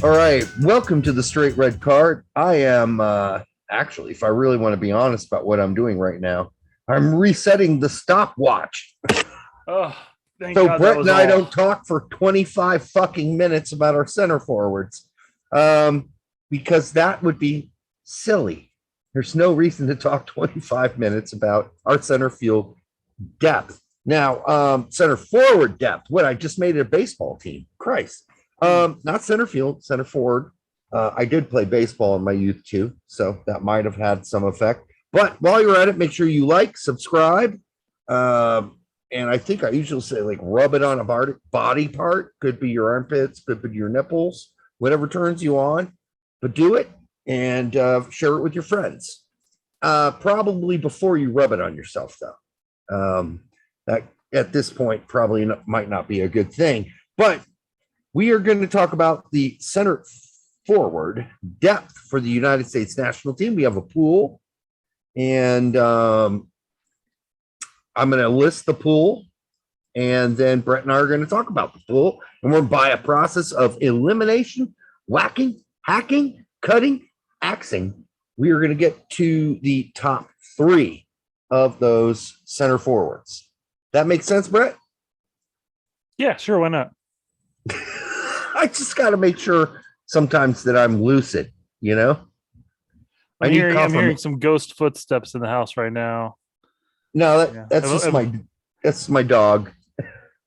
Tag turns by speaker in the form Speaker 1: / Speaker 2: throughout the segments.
Speaker 1: All right, welcome to the Straight Red Card. I am actually, if I really want to be honest about what I'm doing right now, I'm resetting the stopwatch.
Speaker 2: Oh, thank
Speaker 1: So
Speaker 2: God that
Speaker 1: Brett
Speaker 2: was
Speaker 1: and I
Speaker 2: all.
Speaker 1: don't talk for 25 fucking minutes about our center forwards, because that would be silly. There's no reason to talk 25 minutes about our center field depth. Now, center forward depth. What, I just made it a baseball team. Christ. Not center field, center forward. I did play baseball in my youth too, so that might have had some effect. But while you're at it, make sure you like, subscribe. And I think I usually say like rub it on a body part. Could be your armpits, could be your nipples, whatever turns you on. But do it and share it with your friends. Probably before you rub it on yourself, though. That at this point probably might not be a good thing. But we are going to talk about the center forward depth for the United States national team. We have a pool, and I'm going to list the pool, and then Brett and I are going to talk about the pool, and we're by a process of elimination, whacking, hacking, cutting, axing. We are going to get to the top three of those center forwards. That makes sense, Brett?
Speaker 2: Yeah, sure. Why not?
Speaker 1: I just got to make sure sometimes that I'm lucid, you know?
Speaker 2: I'm hearing some ghost footsteps in the house right now.
Speaker 1: No, that's my dog.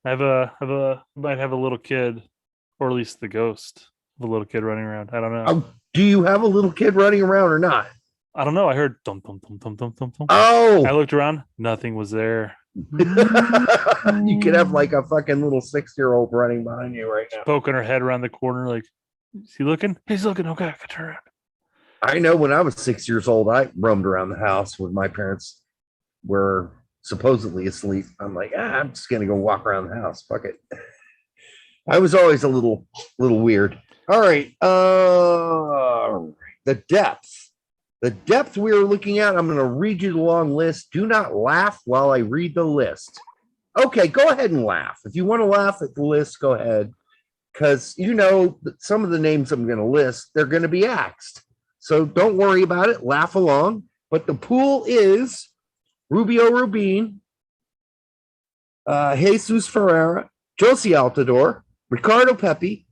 Speaker 2: I might have a little kid, or at least the ghost of a little kid running around. I don't know.
Speaker 1: Do you have a little kid running around or not?
Speaker 2: I don't know. I heard thump thump thump thump thump thump thump.
Speaker 1: Oh,
Speaker 2: I looked around. Nothing was there.
Speaker 1: You could have like a fucking little 6-year-old running behind you right now,
Speaker 2: poking her head around the corner. Like, is he looking? He's looking. Okay, I can turn around.
Speaker 1: I know when I was 6 years old, I roamed around the house with my parents were supposedly asleep. I'm like, I'm just gonna go walk around the house. Fuck it. I was always a little weird. All right. The depth. The depth we are looking at, I'm going to read you the long list. Do not laugh while I read the list. Okay, go ahead and laugh. If you want to laugh at the list, go ahead. Because you know that some of the names I'm going to list, they're going to be axed. So don't worry about it. Laugh along. But the pool is Rubio Rubin, Jesus Ferreira, Josie Altidore, Ricardo Pepi,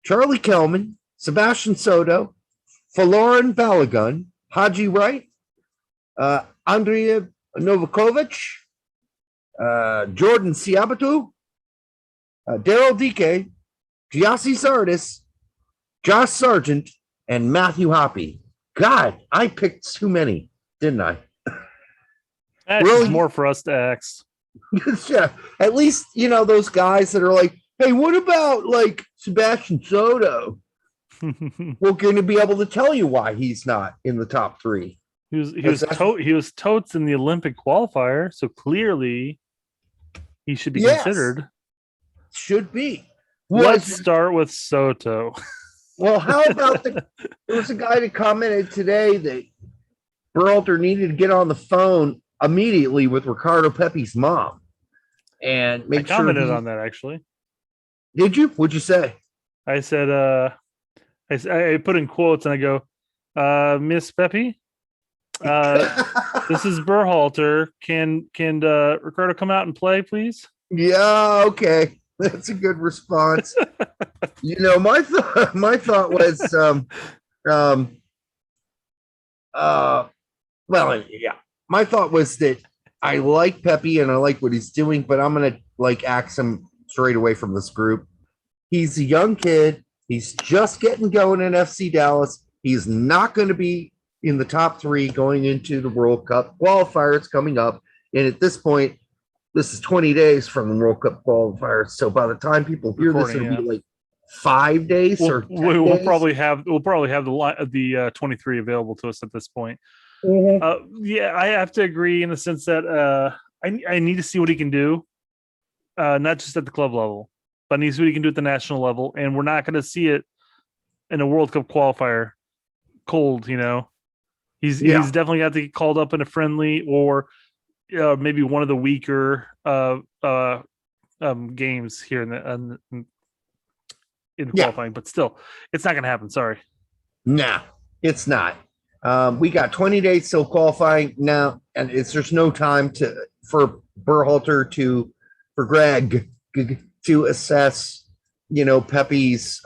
Speaker 1: Charlie Kelman, Sebastian Soto, Faloran Balogun, Haji Wright, Andrea Novakovic, Jordan Ciabatu, Daryl Dike, Giassi Sardis, Josh Sargent, and Matthew Hoppe. God, I picked too many, didn't I?
Speaker 2: That's really more for us to ask.
Speaker 1: Yeah, at least you know those guys that are like, hey, what about like Sebastian Soto? We're going to be able to tell you why he's not in the top three.
Speaker 2: He was totes in the Olympic qualifier, so clearly he should be considered.
Speaker 1: Should be.
Speaker 2: Let's start with Soto.
Speaker 1: Well, how about there was a guy that commented today that Berhalter needed to get on the phone immediately with Ricardo Pepi's mom and make sure. I
Speaker 2: commented on that actually.
Speaker 1: Did you? What'd you say?
Speaker 2: I said, I put in quotes and I go, Miss Pepi, this is Berhalter. Can Ricardo come out and play, please?
Speaker 1: Yeah, okay. That's a good response. You know, my thought was my thought was that I like Pepi and I like what he's doing, but I'm gonna like axe him straight away from this group. He's a young kid. He's just getting going in FC Dallas. He's not going to be in the top three going into the World Cup qualifiers coming up. And at this point, this is 20 days from the World Cup qualifiers. So by the time people hear this, it'll be like 5 days or 10
Speaker 2: we'll
Speaker 1: days.
Speaker 2: probably have the 23 available to us at this point.
Speaker 1: Mm-hmm.
Speaker 2: Yeah, I have to agree in the sense that I need to see what he can do, not just at the club level, but I need to see what he can do at the national level. And we're not going to see it in a World Cup qualifier cold, you know. He's definitely got to get called up in a friendly or maybe one of the weaker games here in in
Speaker 1: Yeah.
Speaker 2: qualifying, but still, it's not going to happen. Sorry.
Speaker 1: Nah, it's not. We got 20 days till qualifying now, and there's no time for Gregg to assess, Pepe's,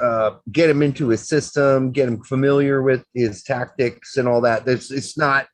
Speaker 1: get him into his system, get him familiar with his tactics and all that. It's not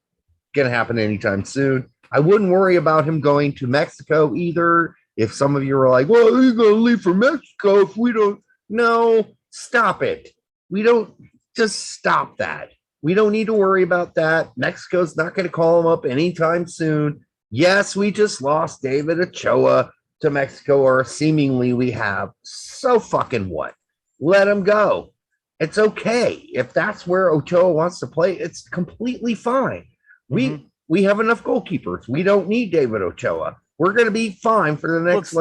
Speaker 1: going to happen anytime soon. I wouldn't worry about him going to Mexico either. If some of you are like, well, he's going to leave for Mexico if we don't. No, stop it. We don't. Just stop that. We don't need to worry about that. Mexico's not going to call him up anytime soon. Yes, we just lost David Ochoa to Mexico, or seemingly we have. So fucking what? Let him go. It's okay. If that's where Ochoa wants to play, it's completely fine. We have enough goalkeepers. We don't need David Ochoa. We're going to be fine for the next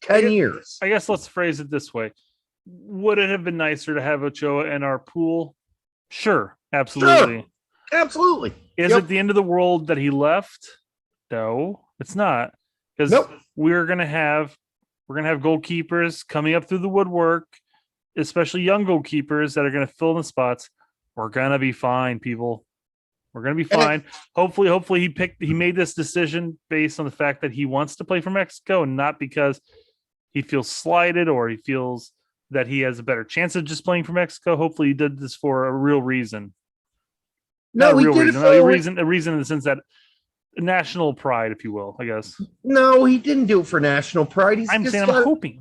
Speaker 1: 10 years.
Speaker 2: I guess let's phrase it this way. Would it have been nicer to have Ochoa in our pool? Sure, absolutely.
Speaker 1: Sure, absolutely.
Speaker 2: Is it the end of the world that he left? No, it's not. Because we're gonna have goalkeepers coming up through the woodwork, especially young goalkeepers that are gonna fill in the spots. We're gonna be fine, people. We're gonna be fine. Hopefully he made this decision based on the fact that he wants to play for Mexico and not because he feels slighted or he feels that he has a better chance of just playing for Mexico. Hopefully he did this for a real reason.
Speaker 1: No,
Speaker 2: a reason in the sense that national pride, if you will, I guess.
Speaker 1: No, he didn't do it for national pride.
Speaker 2: I'm hoping.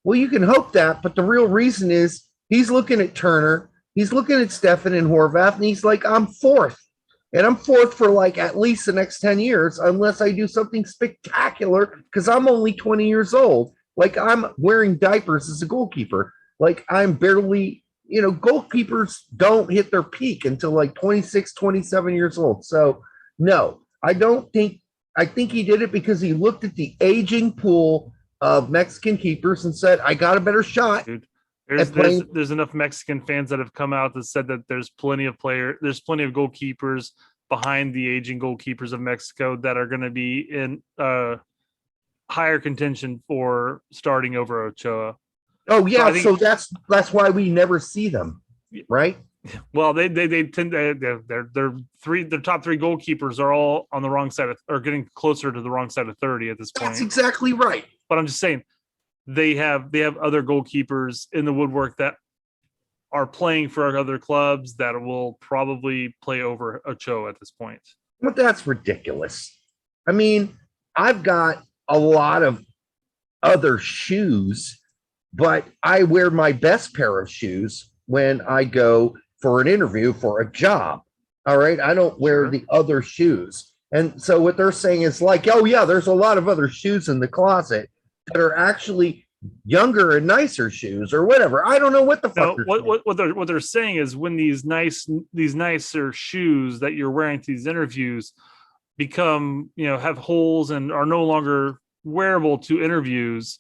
Speaker 1: Well, you can hope that, but the real reason is he's looking at Turner, he's looking at Stefan and Horvath, and he's like, I'm fourth. And I'm fourth for at least the next 10 years, unless I do something spectacular, because I'm only 20 years old. I'm wearing diapers as a goalkeeper. I'm barely, goalkeepers don't hit their peak until 26, 27 years old. So, no, I think he did it because he looked at the aging pool of Mexican keepers and said, I got a better shot.
Speaker 2: Dude, there's enough Mexican fans that have come out that said that there's plenty of goalkeepers behind the aging goalkeepers of Mexico that are going to be in higher contention for starting over Ochoa.
Speaker 1: Oh yeah, so that's why we never see them, right?
Speaker 2: Well, they tend to their top three goalkeepers are all on the wrong side are getting closer to the wrong side of 30 at this point.
Speaker 1: That's exactly right.
Speaker 2: But I'm just saying they have other goalkeepers in the woodwork that are playing for other clubs that will probably play over Ochoa at this point.
Speaker 1: But that's ridiculous. I mean, I've got a lot of other shoes, but I wear my best pair of shoes when I go for an interview for a job. All right. I don't wear the other shoes. And so what they're saying is oh yeah, there's a lot of other shoes in the closet that are actually younger and nicer shoes or whatever. I don't know what the fuck.
Speaker 2: What they're saying is when these nicer shoes that you're wearing to these interviews become, have holes and are no longer wearable to interviews,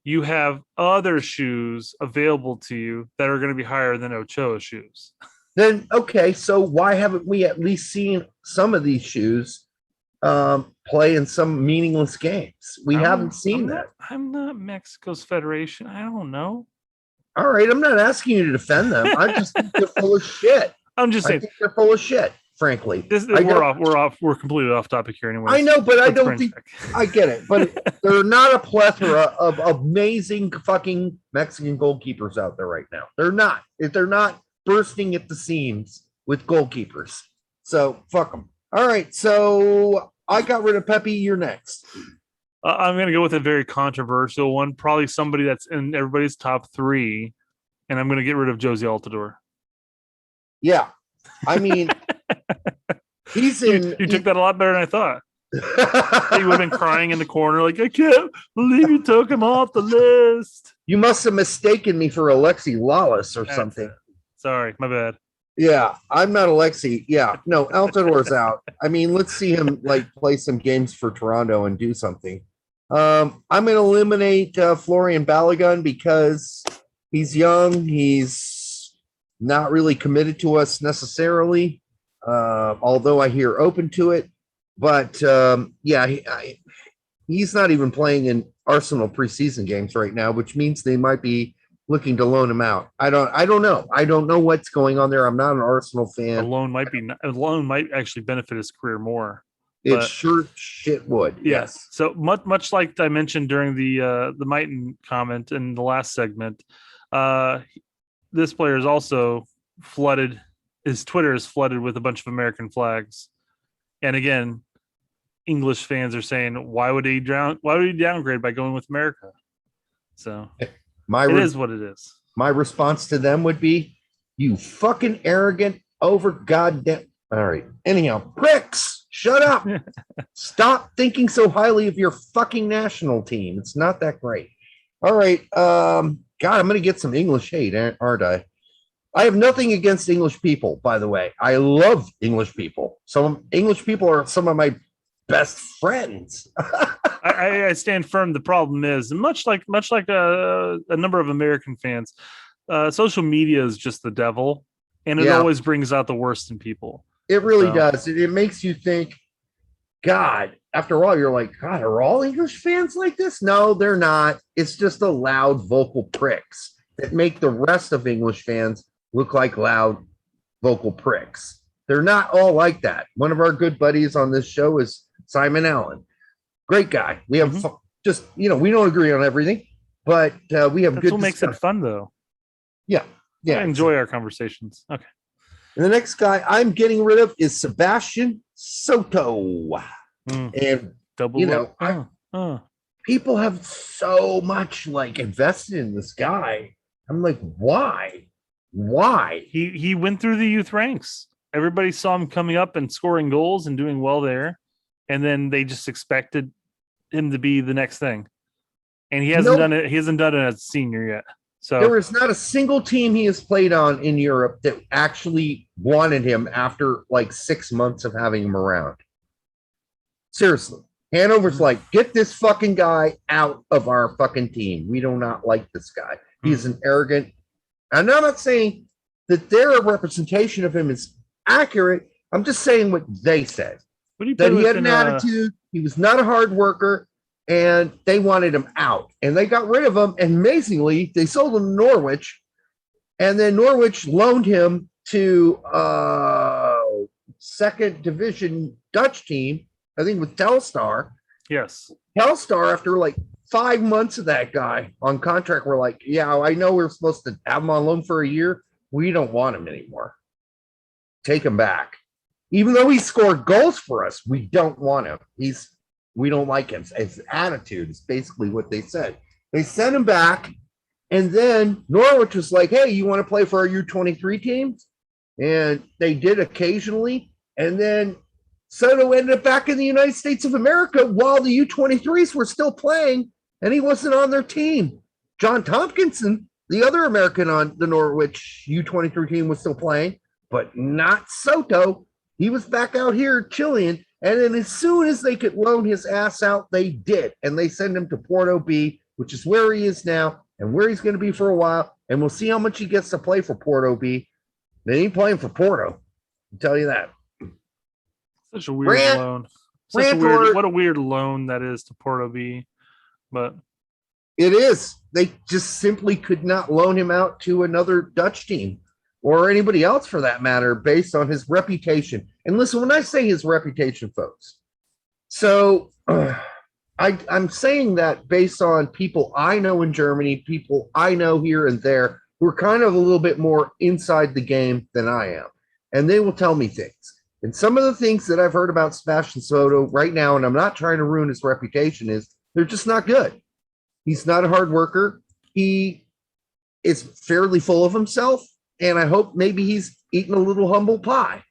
Speaker 2: you have other shoes available to you that are going to be higher than Ochoa shoes.
Speaker 1: Then, okay, so why haven't we at least seen some of these shoes play in some meaningless games? We haven't seen that.
Speaker 2: I'm not Mexico's federation. I don't know.
Speaker 1: All right, I'm not asking you to defend them. I just think they're full of shit.
Speaker 2: I'm just saying.
Speaker 1: I think they're full of shit. Frankly,
Speaker 2: we're completely off topic here anyway.
Speaker 1: I know, but I don't think I get it. But there are not a plethora of amazing fucking Mexican goalkeepers out there right now. They're not bursting at the seams with goalkeepers. So fuck them. All right, so I got rid of Pepe. You're next.
Speaker 2: I'm going to go with a very controversial one, probably somebody that's in everybody's top three, and I'm going to get rid of Josie Altidore.
Speaker 1: Yeah, I mean. You
Speaker 2: took that a lot better than I thought. You would have been crying in the corner I can't believe you took him off the list.
Speaker 1: You must have mistaken me for Alexi Lawless or something.
Speaker 2: Sorry, my bad.
Speaker 1: Yeah, I'm not Alexi. Yeah, no, Altidore's out. I mean, let's see him play some games for Toronto and do something. I'm going to eliminate Florian Balogun because he's young. He's not really committed to us necessarily. Although I hear open to it, but he's not even playing in Arsenal preseason games right now, which means they might be looking to loan him out. I don't know. I don't know what's going on there. I'm not an Arsenal
Speaker 2: A
Speaker 1: fan.
Speaker 2: loan might actually benefit his career more.
Speaker 1: It
Speaker 2: But
Speaker 1: sure shit would. Yes.
Speaker 2: So much like I mentioned during the Mighton comment in the last segment, this player is also flooded. His Twitter is flooded with a bunch of American flags, and again, English fans are saying, "Why would he downgrade by going with America?" So
Speaker 1: My
Speaker 2: it is what it is.
Speaker 1: my response to them would be, "You fucking arrogant, over goddamn." All right. Anyhow, pricks, shut up. Stop thinking so highly of your fucking national team. It's not that great. All right. God, I'm gonna get some English hate, aren't I? I have nothing against English people, by the way. I love English people. Some English people are some of my best friends.
Speaker 2: I stand firm. The problem is much like a number of American fans. Social media is just the devil, and it always brings out the worst in people.
Speaker 1: It really does. It makes you think, God, after all, you're like, God, are all English fans like this? No, they're not. It's just the loud vocal pricks that make the rest of English fans look like loud vocal pricks. They're not all like that. One of our good buddies on this show is Simon Allen. Great guy. We have just, we don't agree on everything, but we have
Speaker 2: That's
Speaker 1: good
Speaker 2: what makes it fun, though.
Speaker 1: Yeah.
Speaker 2: I enjoy our conversations. Okay.
Speaker 1: And the next guy I'm getting rid of is Sebastian Soto. And people have so much invested in this guy. I'm like, why?
Speaker 2: He went through the youth ranks. Everybody saw him coming up and scoring goals and doing well there, and then they just expected him to be the next thing. And he hasn't done it. He hasn't done it as a senior yet. So
Speaker 1: there is not a single team he has played on in Europe that actually wanted him after 6 months of having him around. Seriously. Hanover's like, get this fucking guy out of our fucking team. We do not like this guy. He's an arrogant. And I'm not saying that their representation of him is accurate. I'm just saying what they said. That he had an attitude. He was not a hard worker. And they wanted him out, and they got rid of him. And amazingly, they sold him to Norwich, and then Norwich loaned him to second division Dutch team, I think with Telstar.
Speaker 2: Yes,
Speaker 1: Telstar, after 5 months of that guy on contract, were like, "Yeah, I know we're supposed to have him on loan for a year. We don't want him anymore. Take him back, even though he scored goals for us. We don't want him. We don't like him. His attitude is basically what they said. They sent him back, and then Norwich was like, hey, you want to play for our U23 team? And they did occasionally. And then Soto ended up back in the United States of America while the U23s were still playing, and he wasn't on their team. John Tompkinson, the other American on the Norwich U23 team, was still playing, but not Soto. He was back out here chilling. And then as soon as they could loan his ass out, they did. And they send him to Porto B, which is where he is now and where he's going to be for a while. And we'll see how much he gets to play for Porto B. They ain't playing for Porto. I'll tell you that.
Speaker 2: Such a weird loan. What a weird loan that is to Porto B. But
Speaker 1: it is. They just simply could not loan him out to another Dutch team, or anybody else for that matter, based on his reputation. And listen, when I say his reputation, folks, so I'm saying that based on people I know in Germany, people I know here and there, who are kind of a little bit more inside the game than I am. And they will tell me things. And some of the things that I've heard about Sebastian Soto right now, and I'm not trying to ruin his reputation, is they're just not good. He's not a hard worker. He is fairly full of himself. And I hope maybe he's eating a little humble pie.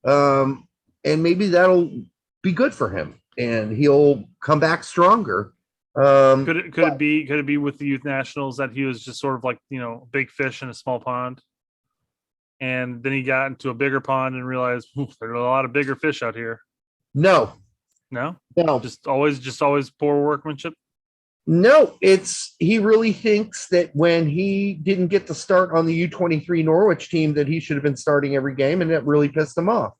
Speaker 1: And maybe that'll be good for him and he'll come back stronger.
Speaker 2: Could it be with the youth nationals that he was just sort of like, big fish in a small pond? And then he got into a bigger pond and realized there are a lot of bigger fish out here.
Speaker 1: No.
Speaker 2: Just always poor workmanship.
Speaker 1: No, he really thinks that when he didn't get to start on the U23 Norwich team that he should have been starting every game, and that really pissed him off.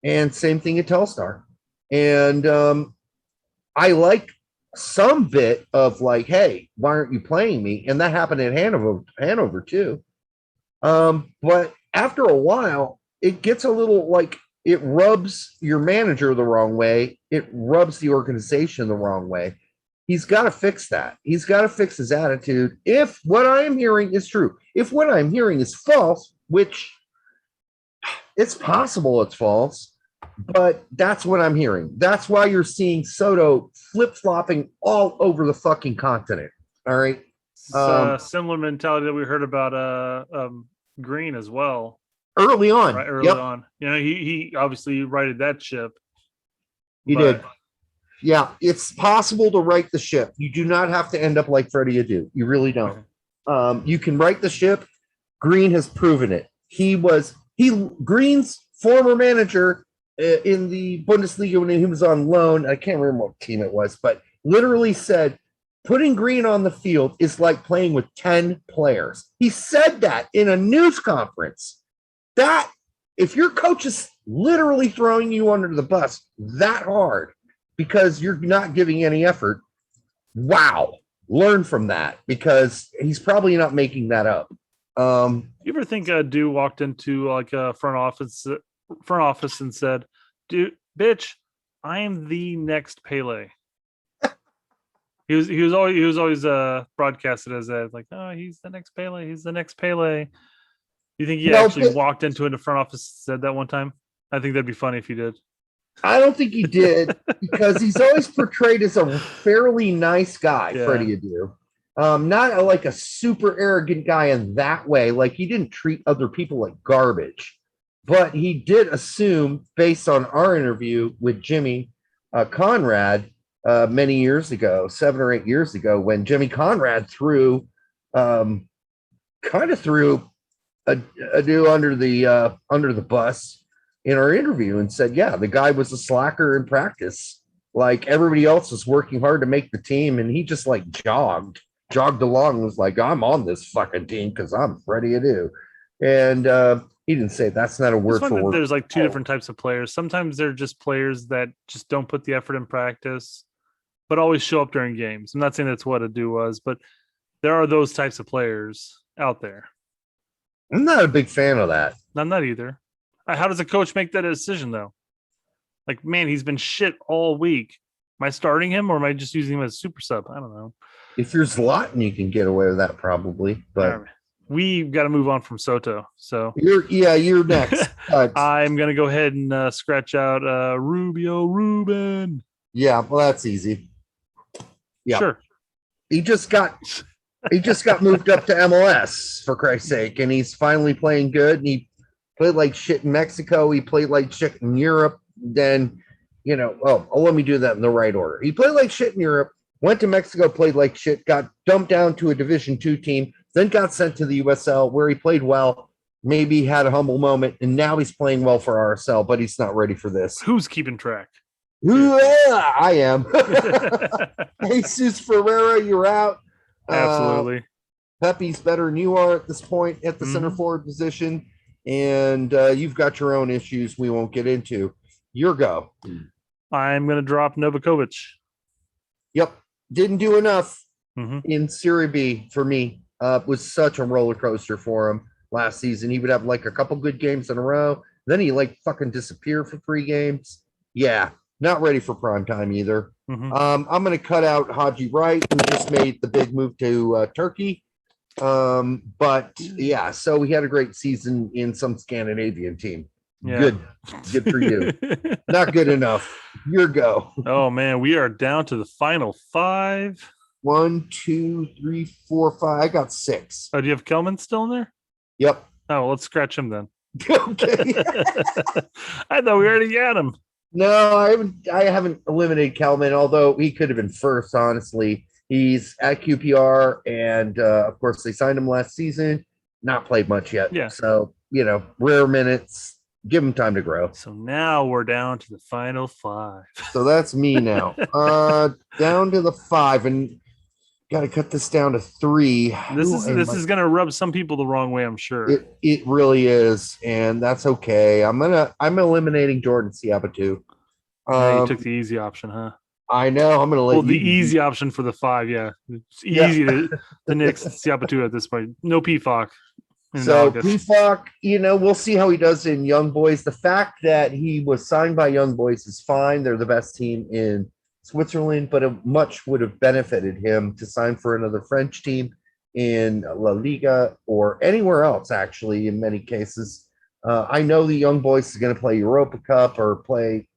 Speaker 1: And same thing at Telstar. And I like some bit of like, hey, why aren't you playing me? And that happened in Hanover too. But after a while, it gets a little like it rubs your manager the wrong way. It rubs the organization the wrong way. He's got to fix that. He's got to fix his attitude. If what I am hearing is true, if what I'm hearing is false, which it's possible it's false, but that's what I'm hearing. That's why you're seeing Soto flip flopping all over the fucking continent. All right.
Speaker 2: Similar mentality that we heard about Green as well.
Speaker 1: Early on.
Speaker 2: Right, early on. You know, he obviously righted that ship.
Speaker 1: He did. Yeah, it's possible to right the ship. You do not have to end up like Freddie Adu. You really don't. You can right the ship. Green has proven it. Green's former manager in the Bundesliga when he was on loan. I can't remember what team it was, but literally said putting Green on the field is like playing with 10 players. He said that in a news conference. That if your coach is literally throwing you under the bus that hard because you're not giving any effort, wow, learn from that because he's probably not making that up.
Speaker 2: You ever think Adu walked into like a front office and said, "Dude, bitch, I am the next Pele." He was always broadcasted as that, like, oh, he's the next Pele. He's the next Pele. You think he actually walked into the front office and said that one time? I think that'd be funny if he did.
Speaker 1: I don't think he did because he's always portrayed as a fairly nice guy, Freddie Adu. Not like a super arrogant guy in that way. Like he didn't treat other people like garbage, but he did assume, based on our interview with Jimmy Conrad many years ago, 7 or 8 years ago, when Jimmy Conrad threw Adu under the bus in our interview and said, yeah, the guy was a slacker in practice. Like everybody else was working hard to make the team, and he just like jogged along and was like, I'm on this fucking team because I'm Freddie Adu. And he didn't say that's not a word for word.
Speaker 2: There's like two different types of players. Sometimes they're just players that just don't put the effort in practice, but always show up during games. I'm not saying that's what Adu was, but there are those types of players out there.
Speaker 1: I'm not a big fan of that.
Speaker 2: I'm not either. How does a coach make that decision, though? Like, man, he's been shit all week. Am I starting him or am I just using him as a super sub? I don't know.
Speaker 1: If you're Zlatan, you can get away with that probably. But
Speaker 2: we've got to move on from Soto. So
Speaker 1: you're next.
Speaker 2: I'm going to go ahead and scratch out Rubio Ruben.
Speaker 1: Yeah, well, that's easy. Yeah,
Speaker 2: sure.
Speaker 1: He just got moved up to MLS for Christ's sake, and he's finally playing good. And he played like shit in Mexico. He played like shit in Europe. Then, let me do that in the right order. He played like shit in Europe, went to Mexico, played like shit, got dumped down to a Division II team, then got sent to the USL where he played well, maybe had a humble moment, and now he's playing well for RSL, but he's not ready for this.
Speaker 2: Who's keeping track?
Speaker 1: I am. Jesus Ferreira, you're out.
Speaker 2: Absolutely.
Speaker 1: Pepe's better than you are at this point at the center forward position, and you've got your own issues we won't get into. Your go.
Speaker 2: I'm going to drop Novakovic.
Speaker 1: Yep. Didn't do enough in Serie B for me. Was such a roller coaster for him last season. He would have like a couple good games in a row. Then he like fucking disappear for 3 games. Yeah. Not ready for prime time either. I'm going to cut out Haji Wright, who just made the big move to Turkey. But yeah, so he had a great season in some Scandinavian team. Yeah. Good for you. Not good enough. Your go.
Speaker 2: Oh man, we are down to the final 5.
Speaker 1: 1, 2, 3, 4, 5. I got 6.
Speaker 2: Oh, do you have Kelman still in there?
Speaker 1: Yep.
Speaker 2: Oh, well, let's scratch him then.
Speaker 1: Okay.
Speaker 2: I thought we already got him.
Speaker 1: No, I haven't eliminated Kelman, although he could have been first, honestly. He's at QPR, and of course they signed him last season. Not played much yet.
Speaker 2: Yeah.
Speaker 1: So, rare minutes. Give him time to grow.
Speaker 2: So now we're down to the final 5.
Speaker 1: So that's me now. Down to the 5, and got to cut this down to 3.
Speaker 2: This is going to rub some people the wrong way, I'm sure.
Speaker 1: It really is, and that's okay. I'm eliminating Jordan Siabatu.
Speaker 2: You took the easy option, huh?
Speaker 1: I know. I'm going to let
Speaker 2: Well, the
Speaker 1: you.
Speaker 2: easy option for the 5, yeah. It's
Speaker 1: Yeah.
Speaker 2: easy to nix Siapa at this point. No PFOC in
Speaker 1: So
Speaker 2: August.
Speaker 1: PFOC, we'll see how he does in Young Boys. The fact that he was signed by Young Boys is fine. They're the best team in Switzerland, but it much would have benefited him to sign for another French team in La Liga or anywhere else, actually, in many cases. I know the Young Boys is going to play Europa Cup or play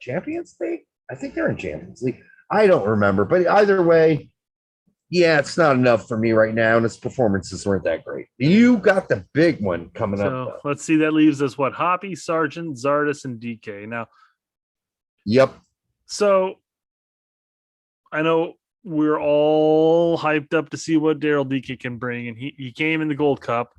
Speaker 1: Champions League. I think they're in Champions League. I don't remember, but either way, yeah, it's not enough for me right now, and his performances weren't that great. You got the big one coming up,
Speaker 2: So
Speaker 1: though.
Speaker 2: let's see. That leaves us what? Hoppe, Sargent, Zardes, and DK. Now,
Speaker 1: Yep.
Speaker 2: so I know we're all hyped up to see what Daryl DK can bring, and he came in the Gold Cup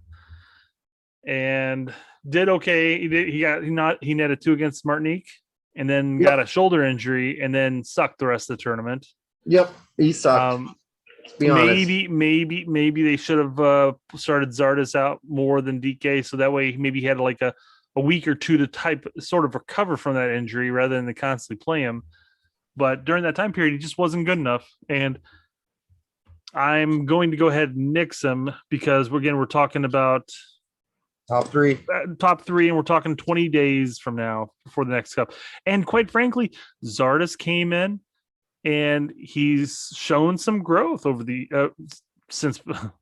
Speaker 2: and did okay. He netted 2 against Martinique, and then got a shoulder injury, and then sucked the rest of the tournament.
Speaker 1: Yep, he sucked. Be honest.
Speaker 2: Maybe they should have started Zardes out more than DK, so that way maybe he had like a week or two to sort of recover from that injury rather than to constantly play him. But during that time period, he just wasn't good enough, and I'm going to go ahead and nix him because we're talking about
Speaker 1: top 3,
Speaker 2: and we're talking 20 days from now before the next cup. And quite frankly, Zardes came in and he's shown some growth over the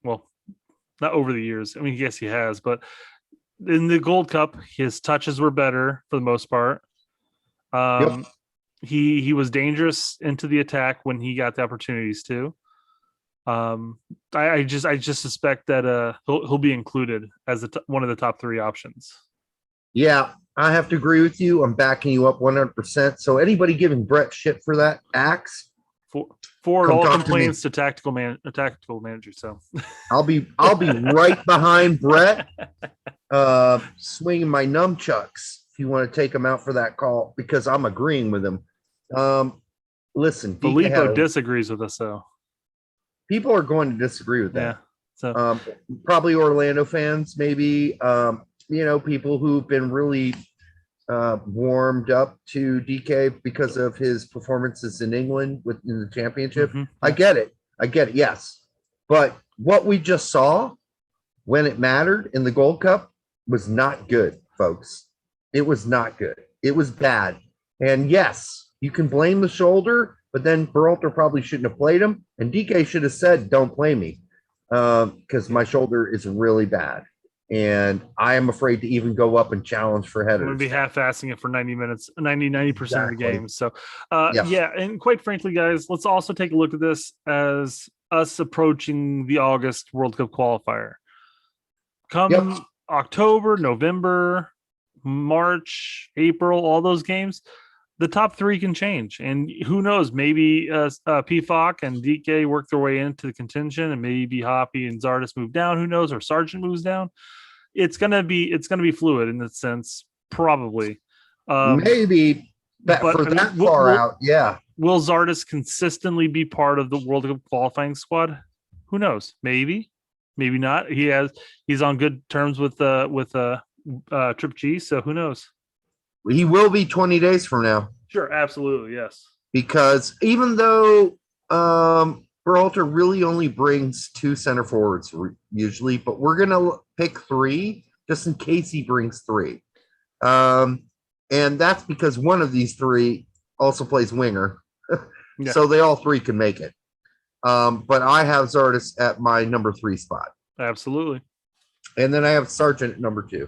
Speaker 2: not over the years. I mean, yes, he has, but in the Gold Cup, his touches were better for the most part.
Speaker 1: Yep.
Speaker 2: He was dangerous into the attack when he got the opportunities to. I just suspect that he'll be included as one of the top 3 options.
Speaker 1: Yeah, I have to agree with you. I'm backing you up 100%. So anybody giving Brett shit for that, axe,
Speaker 2: forward all complaints to tactical manager. So
Speaker 1: I'll be right behind Brett, swinging my nunchucks if you want to take him out for that call, because I'm agreeing with him. Listen,
Speaker 2: Filippo disagrees with us, though.
Speaker 1: People are going to disagree with that.
Speaker 2: Yeah. So
Speaker 1: probably Orlando fans, maybe. People who've been really warmed up to DK because of his performances in England in the championship. Mm-hmm. Yeah. I get it. Yes. But what we just saw when it mattered in the Gold Cup was not good, folks. It was not good. It was bad. And yes, you can blame the shoulder, but then Berhalter probably shouldn't have played him. And DK should have said, don't play me, because my shoulder is really bad. And I am afraid to even go up and challenge for headers.
Speaker 2: I'm going to be half-assing it for 90 minutes, 90% of the game. So, yeah. And quite frankly, guys, let's also take a look at this as us approaching the August World Cup qualifier. Come October, November, March, April, all those games, the top 3 can change. And who knows, maybe PFOC and DK work their way into the contention, and maybe Hoppe and Zardes move down. Who knows? Or Sargent moves down. It's gonna be fluid in that sense, probably.
Speaker 1: Maybe far out, yeah.
Speaker 2: Will Zardes consistently be part of the World Cup qualifying squad? Who knows? Maybe not. He's on good terms with Trip G, so who knows?
Speaker 1: He will be 20 days from now.
Speaker 2: Sure, absolutely, yes.
Speaker 1: Because even though Berhalter really only brings 2 center forwards usually, but we're going to pick 3 just in case he brings 3. And that's because one of these 3 also plays winger. Yeah. So they all 3 can make it. But I have Zardes at my number 3 spot.
Speaker 2: Absolutely.
Speaker 1: And then I have Sargent at number 2.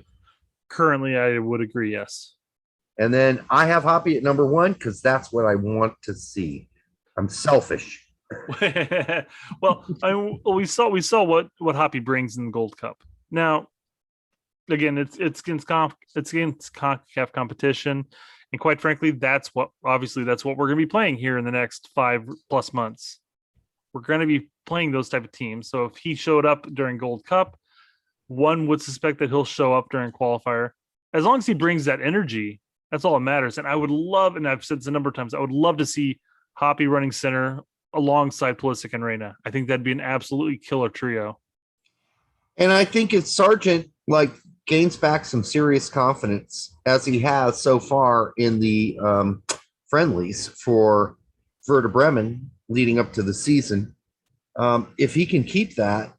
Speaker 2: Currently, I would agree, yes.
Speaker 1: And then I have Hoppe at number 1 because that's what I want to see. I'm selfish.
Speaker 2: Well, we saw what Hoppe brings in the Gold Cup. Now, again, it's against CONCACAF competition, and quite frankly, that's what we're going to be playing here in the next 5+ months. We're going to be playing those type of teams. So if he showed up during Gold Cup, one would suspect that he'll show up during qualifier. As long as he brings that energy, that's all that matters. And I would love, and I've said this a number of times, I would love to see Hoppe running center alongside Pulisic and Reina. I think that'd be an absolutely killer trio.
Speaker 1: And I think if Sargent gains back some serious confidence, as he has so far in the friendlies for Werder Bremen leading up to the season. If he can keep that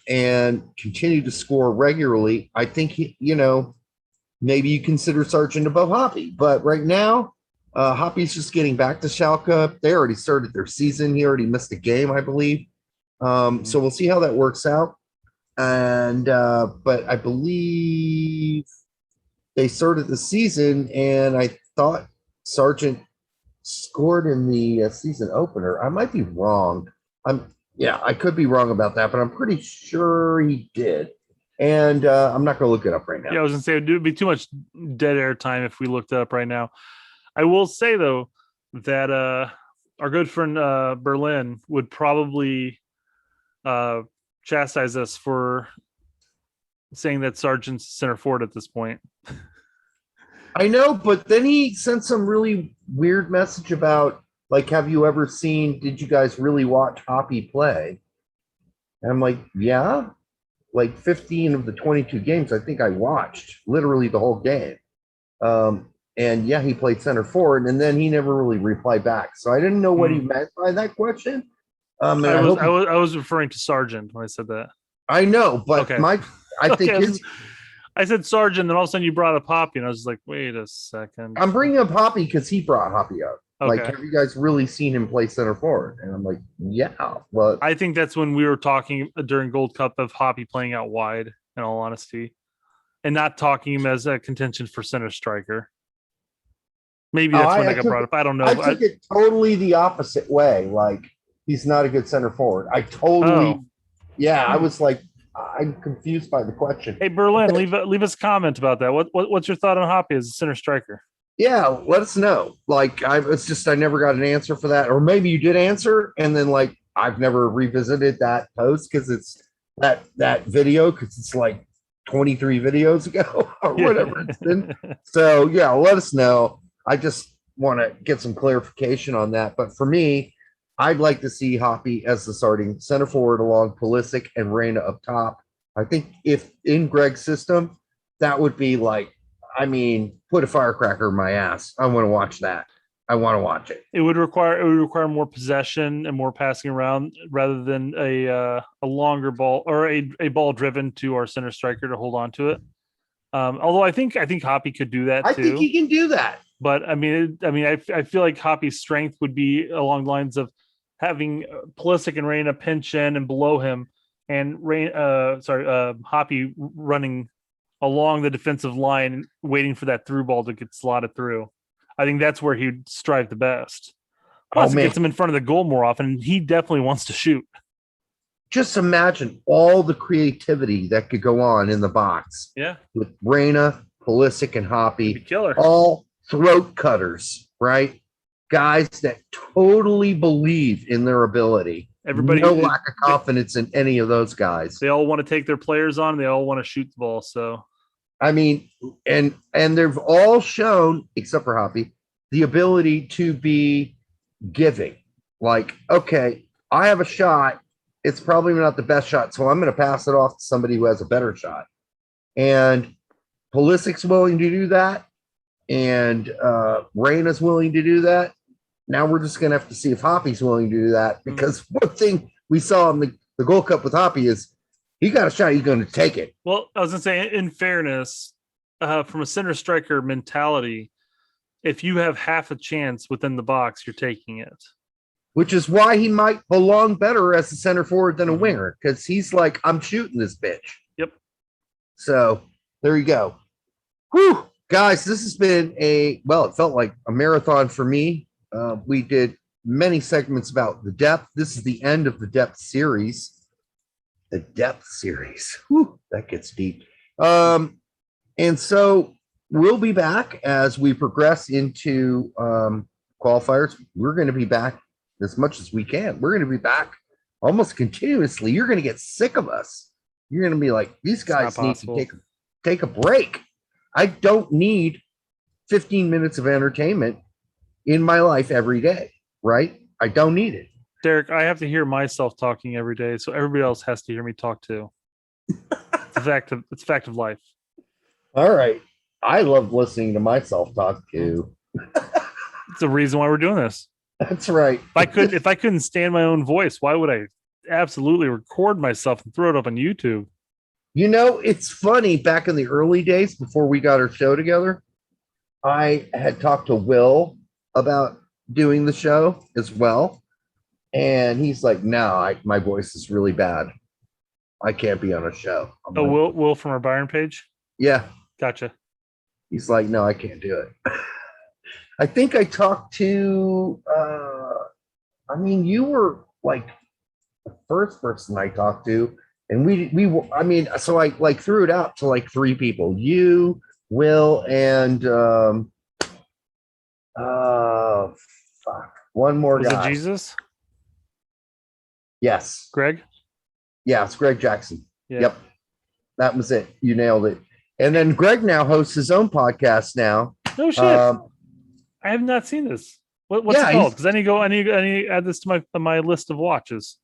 Speaker 1: and continue to score regularly, I think maybe you consider Sargent above Hoppe. But right now, Hoppe's just getting back to Schalke. They already started their season. He already missed a game, I believe. So we'll see how that works out. And but I believe they started the season, and I thought Sargent scored in the season opener. I might be wrong. I could be wrong about that, but I'm pretty sure he did. And I'm not going to look it up right now.
Speaker 2: Yeah, I was going to say it would be too much dead air time if we looked it up right now. I will say though that our good friend Berlin would probably chastise us for saying that Sargent's center forward at this point.
Speaker 1: I know, but then he sent some really weird message about, like, have you ever seen, did you guys really watch Hoppe play? And I'm like, yeah, like 15 of the 22 games, I think I watched literally the whole game. And yeah, he played center forward, and then he never really replied back. So I didn't know what he meant by that question.
Speaker 2: I was referring to Sargent when I said that.
Speaker 1: I know, but okay. I think
Speaker 2: I said Sargent, and all of a sudden you brought up Hoppe, and I was like, wait a second.
Speaker 1: I'm bringing up Hoppe because he brought Hoppe up. Okay. Like, have you guys really seen him play center forward? And I'm like, yeah. Well,
Speaker 2: I think that's when we were talking during Gold Cup of Hoppe playing out wide, in all honesty, and not talking him as a contention for center striker. Maybe that's when I got brought up. I don't know.
Speaker 1: I took it totally the opposite way. Like, he's not a good center forward. I was like, I'm confused by the question.
Speaker 2: Hey, Berlin, leave us a comment about that. What's your thought on Hoppe as a center striker?
Speaker 1: Yeah, let us know. Like, I never got an answer for that, or maybe you did answer, and then like I've never revisited that post because it's that video because it's like 23 videos ago or whatever it's been. So yeah, let us know. I just want to get some clarification on that. But for me, I'd like to see Hoppe as the starting center forward along Pulisic and Reyna up top. I think if in Gregg's system, that would be like, I mean, put a firecracker in my ass. I want to watch that. I want to watch it.
Speaker 2: It would require more possession and more passing around rather than a longer ball or a ball driven to our center striker to hold on to it. Although I think Hoppe could do that too.
Speaker 1: I think he can do that.
Speaker 2: But I feel like Hoppe's strength would be along the lines of having Pulisic and Reyna pinch in and below him, and Hoppe running along the defensive line, waiting for that through ball to get slotted through. I think that's where he'd strive the best. Plus, it gets him in front of the goal more often, and he definitely wants to shoot.
Speaker 1: Just imagine all the creativity that could go on in the box.
Speaker 2: Yeah,
Speaker 1: with Reyna, Pulisic, and Hoppe,
Speaker 2: killer.
Speaker 1: All throat cutters, right? Guys that totally believe in their ability.
Speaker 2: Everybody,
Speaker 1: no lack of confidence in any of those guys.
Speaker 2: They all want to take their players on. They all want to shoot the ball. So,
Speaker 1: I mean, and they've all shown, except for Hoppe, the ability to be giving. Like, okay, I have a shot. It's probably not the best shot, so I'm going to pass it off to somebody who has a better shot. And Pulisic's willing to do that, and Reyna's willing to do that. Now we're just going to have to see if Hoppe's willing to do that, because one thing we saw in the Gold Cup with Hoppe is he got a shot, he's going to take it.
Speaker 2: Well, I was going to say, in fairness, from a center striker mentality, if you have half a chance within the box, you're taking it.
Speaker 1: Which is why he might belong better as a center forward than a winger, because he's like, I'm shooting this bitch.
Speaker 2: Yep.
Speaker 1: So there you go. Whew. Guys, this has been it felt like a marathon for me. We did many segments about the depth. This is the end of the depth series. The depth series. Whew, that gets deep. And so we'll be back as we progress into qualifiers. We're going to be back as much as we can. We're going to be back almost continuously. You're going to get sick of us. You're going to be like, these guys need to take a break. I don't need 15 minutes of entertainment in my life every day, right? I don't need it.
Speaker 2: Derek, I have to hear myself talking every day, so everybody else has to hear me talk too. It's a fact of life.
Speaker 1: All right. I love listening to myself talk too.
Speaker 2: It's the reason why we're doing this.
Speaker 1: That's right.
Speaker 2: If I couldn't stand my own voice, why would I absolutely record myself and throw it up on YouTube?
Speaker 1: You know, it's funny. Back in the early days, before we got our show together, I had talked to Will about doing the show as well, and he's like, "No, my voice is really bad. I can't be on a show." I'm
Speaker 2: Oh,
Speaker 1: like,
Speaker 2: Will from our Byron page.
Speaker 1: yeah.
Speaker 2: Gotcha.
Speaker 1: He's like, "No, I can't do it." I think I talked to. I mean, you were like the first person I talked to, and we were. I mean, so I like threw it out to like three people: you, Will, and fuck, one more
Speaker 2: Was
Speaker 1: guy.
Speaker 2: it Jesus?
Speaker 1: Yes.
Speaker 2: Gregg?
Speaker 1: Yeah, it's Greg Jackson.
Speaker 2: Yeah.
Speaker 1: Yep. That was it. You nailed it. And then Greg now hosts his own podcast now.
Speaker 2: No shit. I have not seen this. What's it called? Because I need to add this to my list of watches.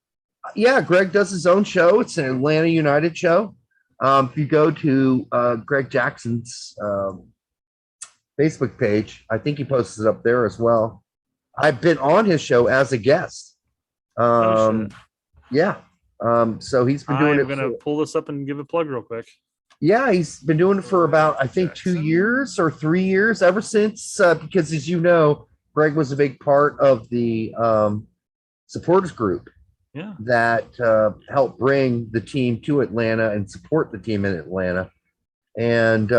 Speaker 1: Yeah, Greg does his own show. It's an Atlanta United show. If you go to Greg Jackson's Facebook page, I think he posts it up there as well. I've been on his show as a guest. Yeah. So he's been doing it.
Speaker 2: I'm gonna pull this up and give a plug real quick.
Speaker 1: Yeah, he's been doing it for about, I think, 2 years or 3 years, ever since, because as you know, Greg was a big part of the supporters group that helped bring the team to Atlanta and support the team in Atlanta. And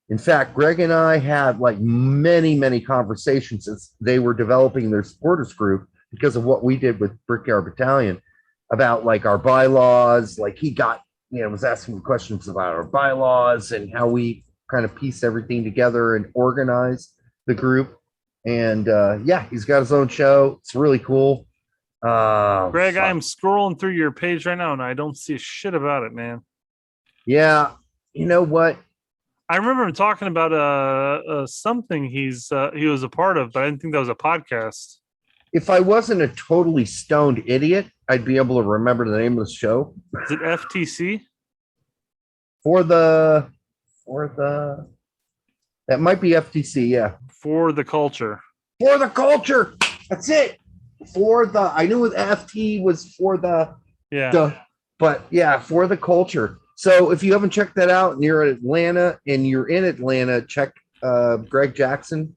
Speaker 1: in fact, Greg and I had like many, many conversations as they were developing their supporters group because of what we did with Brickyard Battalion about like our bylaws. Like he got, was asking questions about our bylaws and how we kind of piece everything together and organize the group. And yeah, he's got his own show. It's really cool.
Speaker 2: Greg, I'm scrolling through your page right now and I don't see a shit about it, man.
Speaker 1: Yeah. You know what?
Speaker 2: I remember him talking about something he was a part of, but I didn't think that was a podcast.
Speaker 1: If I wasn't a totally stoned idiot, I'd be able to remember the name of the show.
Speaker 2: Is it FTC?
Speaker 1: For the that might be FTC, yeah.
Speaker 2: For the culture.
Speaker 1: For the culture. That's it. I knew what FT was for the but yeah, for the culture. So if you haven't checked that out and you're in Atlanta, check Greg Jackson,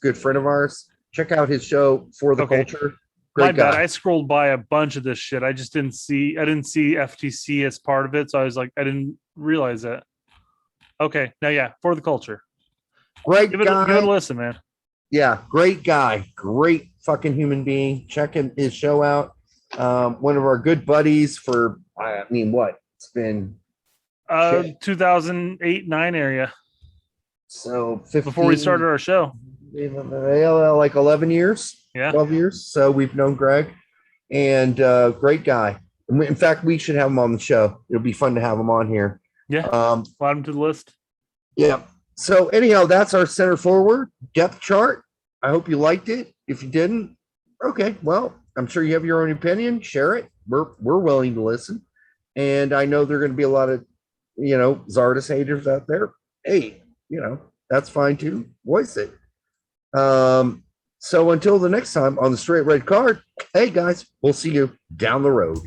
Speaker 1: good friend of ours. Check out his show, For the Culture.
Speaker 2: My bad. I scrolled by a bunch of this shit. I didn't see FTC as part of it. So I was like, I didn't realize that. Okay. Now, yeah, For the Culture.
Speaker 1: Great
Speaker 2: give it a listen, man.
Speaker 1: Yeah, great guy. Great fucking human being. Check his show out. One of our good buddies for, I mean, what? It's been
Speaker 2: 2008-9 area.
Speaker 1: So 15,
Speaker 2: before we started our show.
Speaker 1: Like 11 years.
Speaker 2: Yeah.
Speaker 1: 12 years. So we've known Greg, and great guy. In fact, we should have him on the show. It'll be fun to have him on here.
Speaker 2: Yeah. Add him to the list.
Speaker 1: Yeah. So anyhow, that's our center forward depth chart. I hope you liked it. If you didn't, okay, well, I'm sure you have your own opinion. Share it. We're willing to listen. And I know there are going to be a lot of, Zardes haters out there. Hey, that's fine too. Voice it. So until the next time on the Straight Red Card, hey guys, we'll see you down the road.